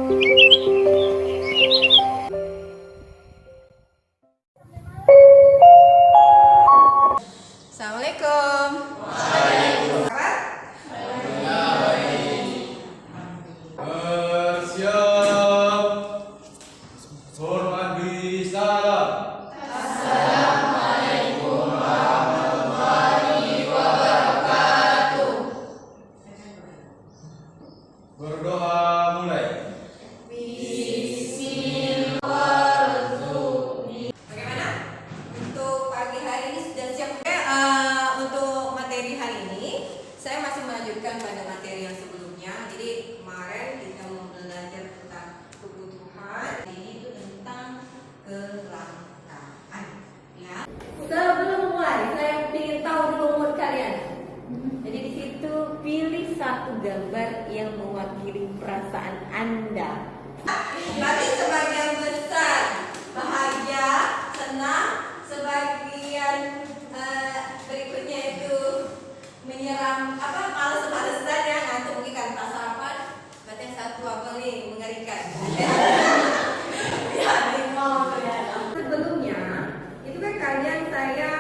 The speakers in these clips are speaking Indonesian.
Assalamualaikum. Bersiap. Hormat beri salam. Assalamualaikum warahmatullahi wabarakatuh. Berdoa mulai. Bagaimana? Untuk pagi hari ini sudah siap? Untuk materi hari ini, saya masih melanjutkan pada materi yang sebelumnya. Jadi kemarin kita mau belajar tentang kebutuhan. Ini itu tentang kelangkaan. Ya. Sebelum mulai, saya ingin tahu dulu umur kalian. Jadi di situ pilih satu gambar yang mewakili perasaan Anda. Berarti sebagian besar bahagia, senang, sebagian berikutnya itu menyeram males-malesan ya, ngantuk mungkin kan tak sarapan. Berarti yang satu apa nih mengerikan. Ya, limau ternyata. Sebelumnya, itu kan kalian saya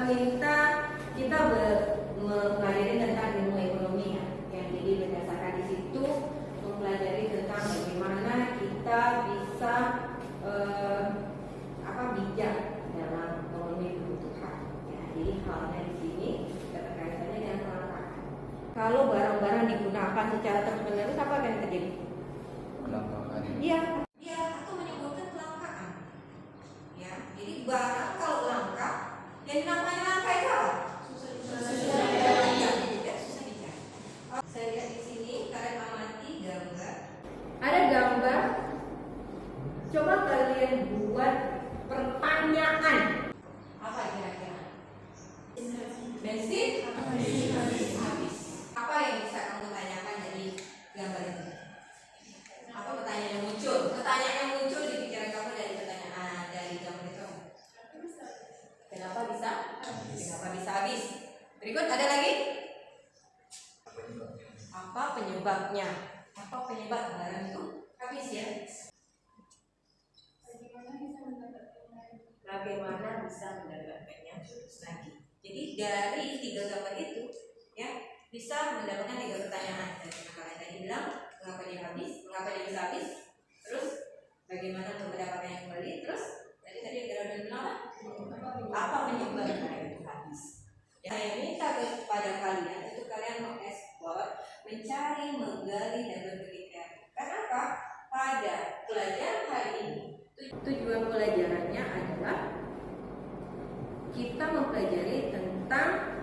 minta kita mempelajari tentang ilmu ekonomi ya. Yang jadi berdasarkan di situ mempelajari tentang bagaimana kita bisa bijak dalam memenuhi kebutuhan. Ya, jadi halnya di sini keterkaitannya dengan kelangkaan. Kalau barang-barang digunakan secara terus-menerus apa akan terjadi? Kelangkaan. Iya. Ya, atau menyebabkan kelangkaan. Ya, jadi barang kalau langka, yang namanya langka itu apa? Susah dicari. Ya, susah dicari. Saya lihat di sini kalian amati gambar. Ada gambar. Coba kalian buat pertanyaan. Apa kira-kira? Bensin? Habis. Apa yang bisa kamu tanyakan dari gambar itu? Apa pertanyaan yang muncul? Pertanyaan yang muncul di pikiran kamu dari pertanyaan dari gambar itu? Kenapa bisa? Kenapa bisa habis? Berikut ada lagi? Apa penyebabnya? Apa penyebab barang itu habis ya? Bagaimana bisa mendapatkannya lagi? Jadi dari 3 gambar itu ya bisa mendapatkan 3 pertanyaan. Dan kalian tadi bilang mengapa dia habis, mengapa dia bisa habis, terus bagaimana untuk mendapatkannya kembali, terus tadi ada bilang apa penyebabnya itu habis. Ya, saya minta kepada kalian untuk kalian mengeksplor, mencari, menggali dan berpikir kreatif. Kenapa? Pada pelajaran hari ini Tujuan pelajarannya adalah kita mempelajari tentang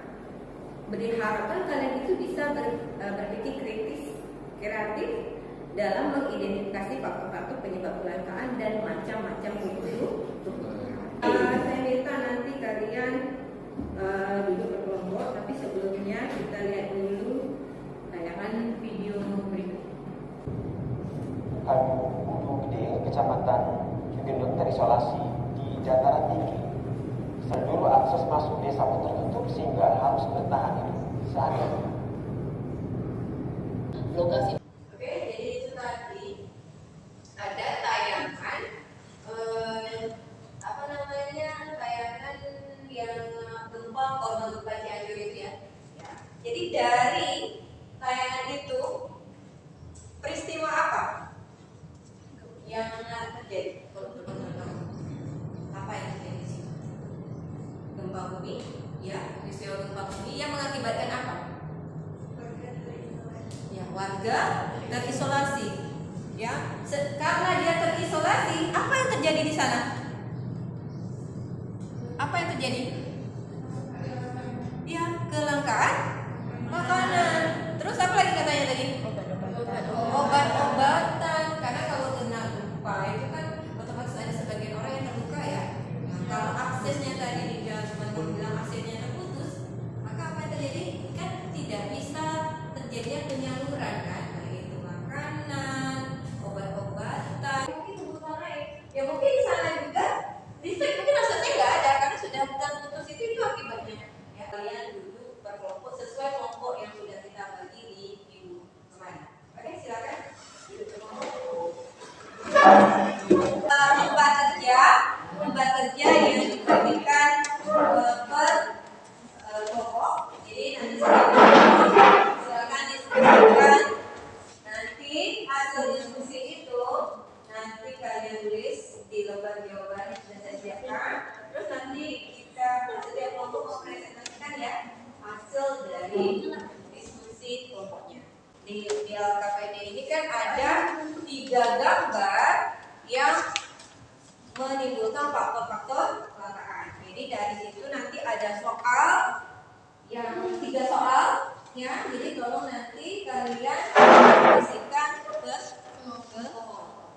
berharapkan kalian itu bisa berpikir kritis, kreatif dalam mengidentifikasi faktor-faktor penyebab kelangkaan dan macam-macam kebutuhan. Saya minta nanti kalian duduk berkelompok, tapi sebelumnya kita lihat dulu tayangan video berikut. Gunung Gede, Kecamatan Gendut terisolasi di dataran tinggi. Seluruh akses masuk desa pun tertutup sehingga harus bertahan hidup sehari-hari. Lokasi Oke, jadi itu tadi ada tayangan tayangan yang gempa korban gempa Cianjur itu ya. Jadi dari tayangan itu peristiwa apa yang terjadi? Apa yang terjadi di situ? Gempa bumi, ya, peristiwa gempa bumi yang mengakibatkan apa? Ya, warga terisolasi. Ya, karena dia terisolasi, apa yang terjadi di sana? Apa yang terjadi? Ya, kelangkaan makanan. Terus apa lagi katanya tadi? Obat-obatan. Karena kalau kena gempa itu kan otomatis ada sebagian orang yang terluka ya. Nah, kalau aksesnya tadi di dalam bilang aksesnya terputus, maka apa yang terjadi? Kan tidak bisa terjadinya penyaluran kan, baik itu makanan, obat-obatan, mungkin kebutuhan lain. Ya mungkin di sana juga listrik mungkin aksesnya nggak ada karena sudah terputus tempat kerja yang dibagikan per kelompok. Jadi nanti silakan diskusikan. Nanti hasil diskusi itu nanti kalian tulis di lembar jawaban yang sudah saya siapkan. Terus nanti kita setiap kelompok mempresentasikan ya hasil dari diskusi kelompoknya. Di LKPD ini kan ada 3 gambar yang menimbulkan faktor-faktor kelangkaan. Jadi dari situ nanti ada soal yang 3 soal ya. Jadi tolong nanti kalian diskusikan ke kelompok.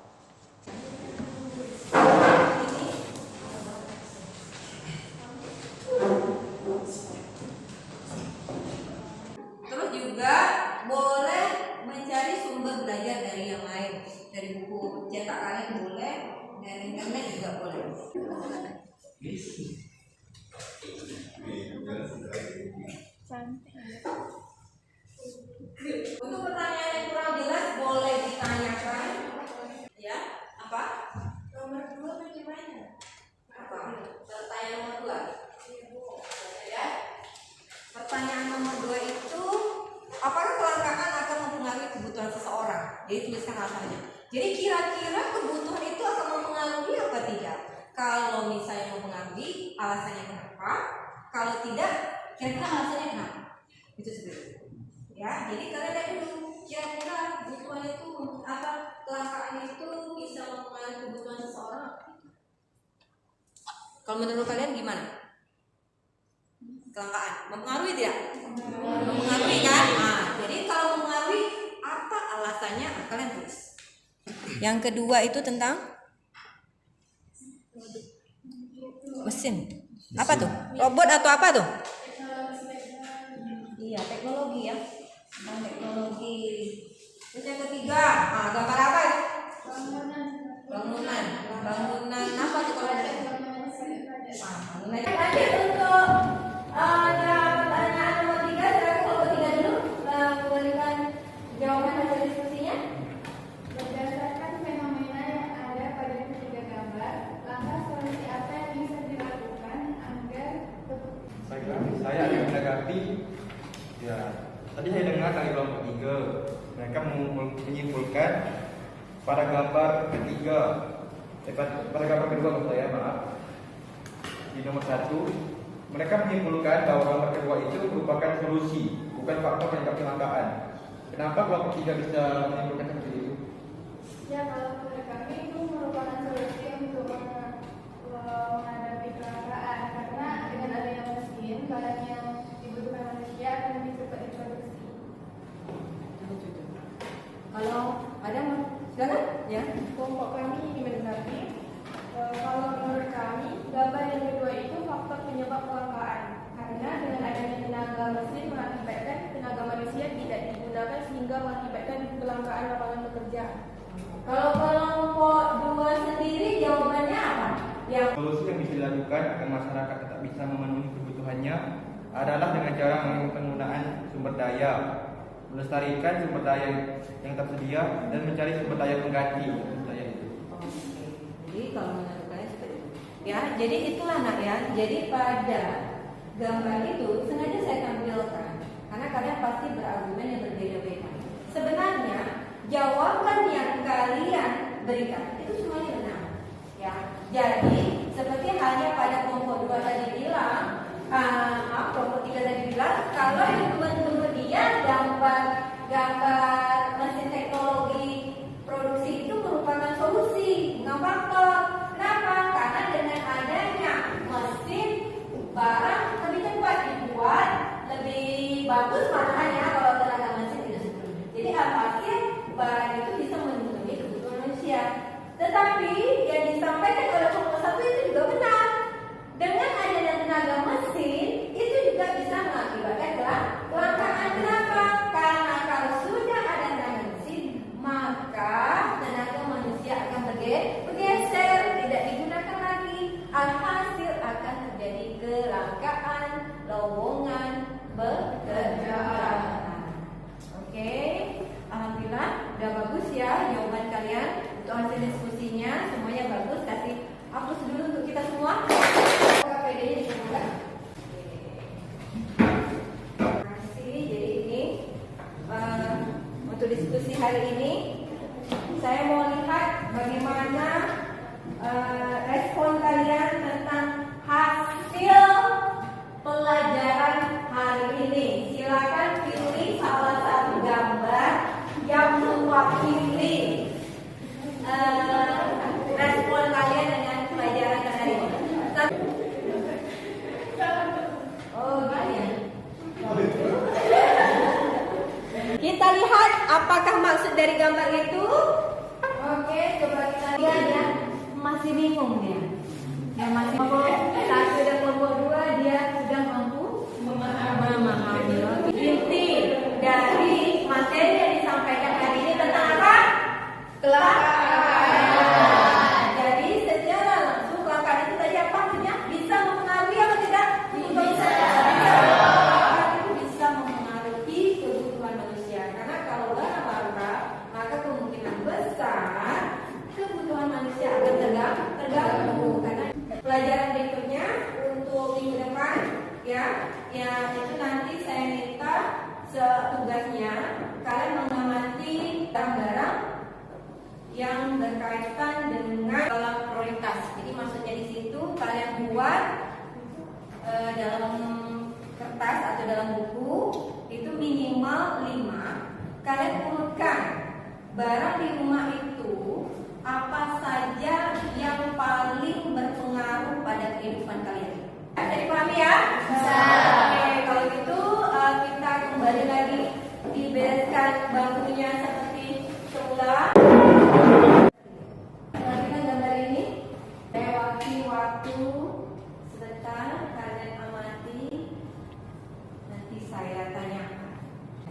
Terus juga boleh mencari sumber belajar dari yang lain, dari buku cetak kalian boleh, dari internet juga boleh. Untuk pertanyaan yang kurang jelas boleh ditanyakan, ya apa? Nomor 2 bagaimana? Apa? Pertanyaan nomor 2. Ya. Pertanyaan nomor 2 itu, apakah kelangkaan akan mempengaruhi kebutuhan seseorang? Jadi tuliskan alasannya. Jadi kira-kira kebutuhan itu akan mempengaruhi apa tidak? Kalau misalnya mempengaruhi, alasannya kenapa? Kalau tidak, kira-kira alasannya kenapa? Itu sebenarnya. Ya, jadi kalian lihat dulu kira-kira kebutuhan itu apa, kelangkaan itu bisa mempengaruhi kebutuhan seseorang? Kalau menurut kalian gimana? Kelangkaan mempengaruhi tidak? Mempengaruhi kan? Nah, jadi kalau mempengaruhi apa alasannya? Kalian tulis. Yang kedua itu tentang mesin. Apa tuh? Robot atau apa tuh? Iya, teknologi ya. Tentang teknologi. Terus yang ketiga, gambar apa? Bangunan. Bangunan apa tuh kalau ada? Bangunan. Nanti untuk pertanyaan nomor 3, silakan kelompok 3 dulu memberikan jawaban hasil diskusinya. Berdasarkan fenomena yang ada pada ketiga gambar, langkah solusi apa yang bisa dilakukan agar Saya akan menanggapi. Ya, tadi saya dengar dari kelompok 3, mereka menyimpulkan pada gambar ketiga, pada gambar kedua maksud saya, maaf. Di nomor 1, mereka menyimpulkan bahwa gambar kedua itu merupakan solusi, bukan faktor penyebab kelangkaan. Kenapa kelompok 3 bisa menyimpulkan seperti itu? ya kalau menurut kami itu merupakan solusi untuk menghadapi kelangkaan karena dengan adanya mesin barang yang dibutuhkan manusia akan lebih cepat diproduksi. Kalau ada silakan ya. Kelompok kami ingin menanggapi kalau menurut kami gambar yang kedua itu faktor penyebab kelangkaan karena dengan adanya tenaga mesin mengakibatkan tenaga manusia tidak digunakan sehingga mengakibatkan kelangkaan lapangan pekerja. Kalau kelompok 2 sendiri jawabannya apa? Yang Solusi yang bisa dilakukan agar masyarakat tetap bisa memenuhi kebutuhannya adalah dengan cara mengurangi penggunaan sumber daya, melestarikan sumber daya yang tersedia dan mencari sumber daya pengganti sumber daya itu. Jadi kalau menurut saya seperti itu. Ya, jadi itulah nak ya. Jadi pada gambar itu sengaja saya tampilkan karena kalian pasti berargumen yang berbeda-beda. Sebenarnya jawaban yang kalian berikan itu semuanya benar. Ya, jadi seperti halnya pada kelompok 2 tadi bilang, kelompok 3 tadi bilang, kalau yang kemudian gambar mesin teknologi produksi itu merupakan solusi, bukan faktor. Kenapa? Karena dengan adanya mesin barang lebih cepat dibuat, lebih bagus malahannya kalau tenaga mesin tidak sebelumnya. Jadi alhasil barang itu bisa memenuhi kebutuhan manusia. Tetapi yang disampaikan oleh kelompok 1 itu juga benar. Dengan adanya tenaga mesin itu juga bisa mengakibatkan kelangkaan. hari ini, saya mau lihat bagaimana respon kalian tentang hasil pelajaran hari ini. Silakan pilih salah satu gambar yang mewakili respon kalian dengan pelajaran hari ini. Oh, gini. Kita lihat apakah maksud dari gambar itu. Oke, coba kita lihat ya. Masih bingung dia. Yang masih kelompok 1 dan kelompok 2 dia sudah mampu memahami. Inti dari materi yang disampaikan hari ini tentang apa? Kelangkaan. Jadi secara langsung kelangkaan itu tadi apa maksudnya? Bisa mempengaruhi apa tidak? Bisa. Itu bisa mempengaruhi kebutuhan manusia. Karena kalau barang langka, maka kemungkinan besar kebutuhan manusia akan terganggu. Karena pelajaran berikutnya untuk minggu depan ya itu nanti saya minta tugasnya kalian mengamati barang-barang yang berkaitan dengan dalam prioritas. Jadi maksudnya di situ kalian buat dalam kertas atau dalam buku itu minimal 5. Kalian urutkan barang di rumah itu apa saja yang paling berpengaruh pada kehidupan kalian. Bisa dipahami ya? Bisa. Oke, kalau gitu kita kembali lagi dibereskan bangkunya seperti semula. Perhatikan gambar ini. Lewati waktu sebentar, kalian amati. Nanti saya tanyakan.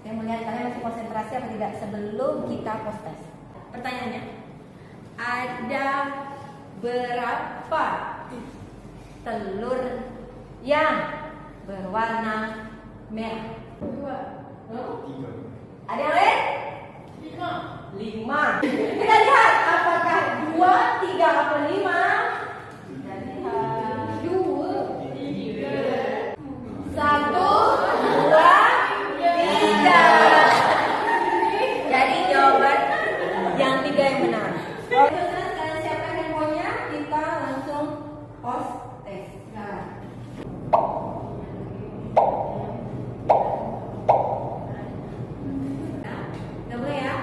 Saya melihat kalian masih konsentrasi apa tidak sebelum kita post test. Pertanyaannya, ada berapa telur yang berwarna merah? 2. Ada yang lain? 5. Kita lihat apakah 2, 3 atau 5? Kita lihat 2, 3, 1, 2, 3. Jadi jawaban yang 3 yang benar. Oke, sekarang siapkan handphonenya, kita langsung post test. Udah mulai ya?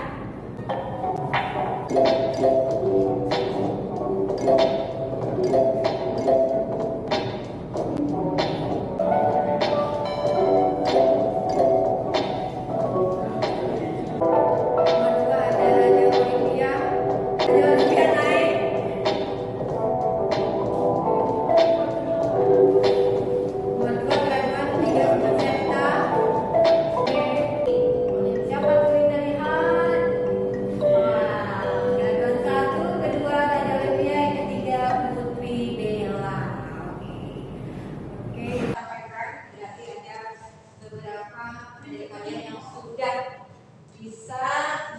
Bisa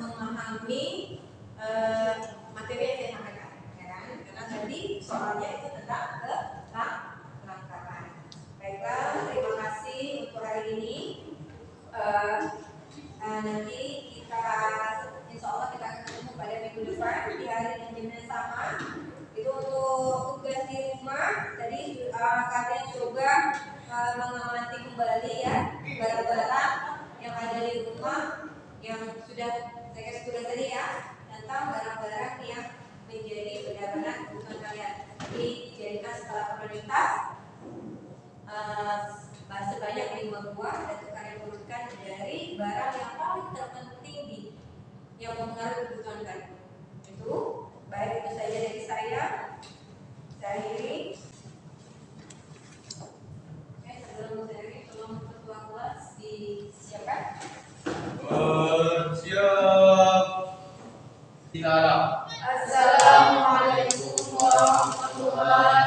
memahami materi yang saya sampaikan, ya kan? Karena tadi soalnya itu tentang kelangkaan. Baiklah, terima kasih untuk hari ini. Nanti kita, insya Allah kita akan ketemu pada minggu depan di hari yang sama. Itu untuk tugas di rumah. Tadi kalian coba mengamati kembali ya barang-barang yang ada di rumah yang sudah saya kasih tugas tadi ya, tentang barang-barang yang menjadi benar-benar kebutuhan kalian. Jadi dijadikan skala prioritas sebanyak 5 buah dan kalian urutkan dari barang yang paling terpenting yang mempengaruhi kebutuhan kalian. Itu baik, itu saja dari saya. Saya akhiri. Oke, sebelum saya akhiri, tolong ketua kelas disiapkan. Siap. Assalamualaikum warahmatullahi